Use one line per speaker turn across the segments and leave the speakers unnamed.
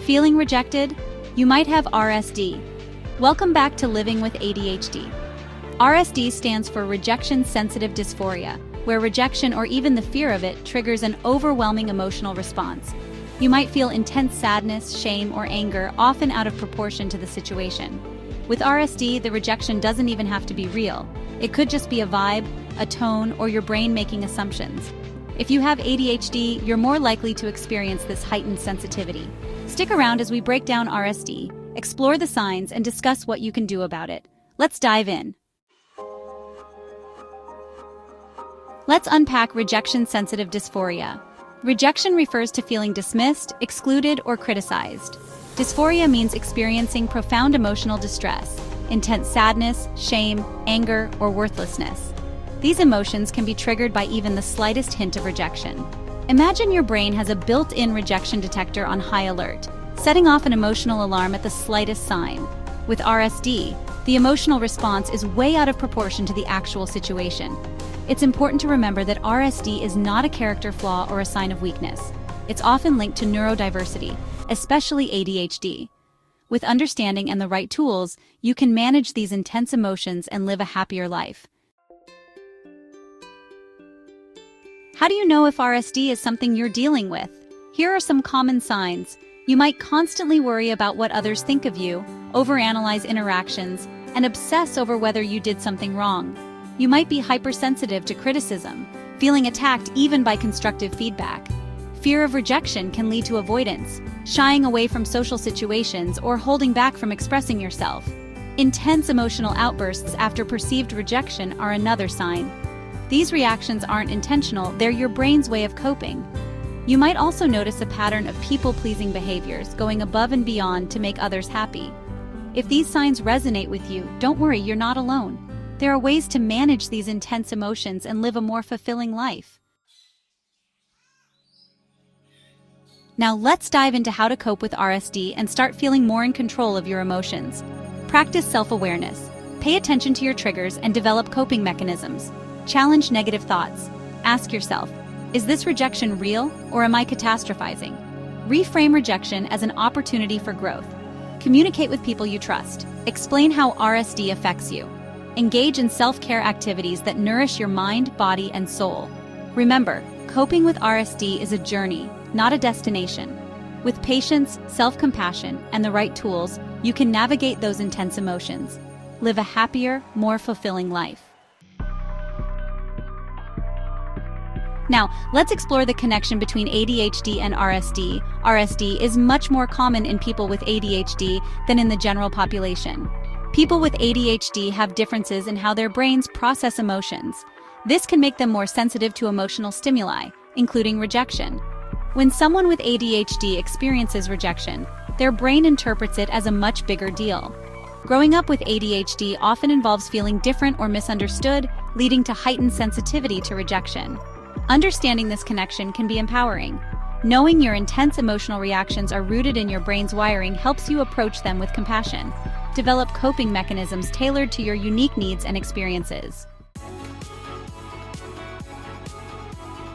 Feeling rejected? You might have R.S.D. Welcome back to Living with ADHD. R.S.D. stands for Rejection Sensitive Dysphoria, where rejection or even the fear of it triggers an overwhelming emotional response. You might feel intense sadness, shame, or anger, often out of proportion to the situation. With R.S.D., the rejection doesn't even have to be real. It could just be a vibe, a tone, or your brain making assumptions. If you have ADHD, you're more likely to experience this heightened sensitivity. Stick around as we break down R.S.D., explore the signs, and discuss what you can do about it. Let's dive in. Let's unpack rejection sensitive dysphoria. Rejection refers to feeling dismissed, excluded, or criticized. Dysphoria means experiencing profound emotional distress, intense sadness, shame, anger, or worthlessness. These emotions can be triggered by even the slightest hint of rejection. Imagine your brain has a built-in rejection detector on high alert, setting off an emotional alarm at the slightest sign. With R.S.D., the emotional response is way out of proportion to the actual situation. It's important to remember that R.S.D. is not a character flaw or a sign of weakness. It's often linked to neurodiversity, especially A.D.H.D. With understanding and the right tools, you can manage these intense emotions and live a happier life. How do you know if R.S.D. is something you're dealing with? Here are some common signs. You might constantly worry about what others think of you, overanalyze interactions, and obsess over whether you did something wrong. You might be hypersensitive to criticism, feeling attacked even by constructive feedback. Fear of rejection can lead to avoidance, shying away from social situations, or holding back from expressing yourself. Intense emotional outbursts after perceived rejection are another sign. These reactions aren't intentional, they're your brain's way of coping. You might also notice a pattern of people-pleasing behaviors, going above and beyond to make others happy. If these signs resonate with you, don't worry, you're not alone. There are ways to manage these intense emotions and live a more fulfilling life. Now let's dive into how to cope with R.S.D. and start feeling more in control of your emotions. Practice self-awareness. Pay attention to your triggers and develop coping mechanisms. Challenge negative thoughts. Ask yourself, is this rejection real, or am I catastrophizing? Reframe rejection as an opportunity for growth. Communicate with people you trust. Explain how R.S.D. affects you. Engage in self-care activities that nourish your mind, body, and soul. Remember, coping with R.S.D. is a journey, not a destination. With patience, self-compassion, and the right tools, you can navigate those intense emotions. Live a happier, more fulfilling life. Now, let's explore the connection between ADHD and R.S.D. R.S.D. is much more common in people with ADHD than in the general population. People with ADHD have differences in how their brains process emotions. This can make them more sensitive to emotional stimuli, including rejection. When someone with ADHD experiences rejection, their brain interprets it as a much bigger deal. Growing up with ADHD often involves feeling different or misunderstood, leading to heightened sensitivity to rejection. Understanding this connection can be empowering. Knowing your intense emotional reactions are rooted in your brain's wiring helps you approach them with compassion. Develop coping mechanisms tailored to your unique needs and experiences.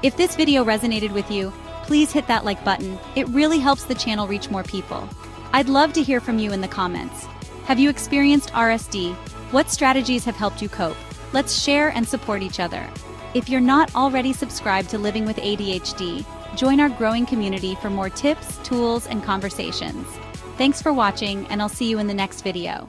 If this video resonated with you, please hit that like button. It really helps the channel reach more people. I'd love to hear from you in the comments. Have you experienced R.S.D.? What strategies have helped you cope? Let's share and support each other. If you're not already subscribed to Living with ADHD, join our growing community for more tips, tools, and conversations. Thanks for watching, and I'll see you in the next video.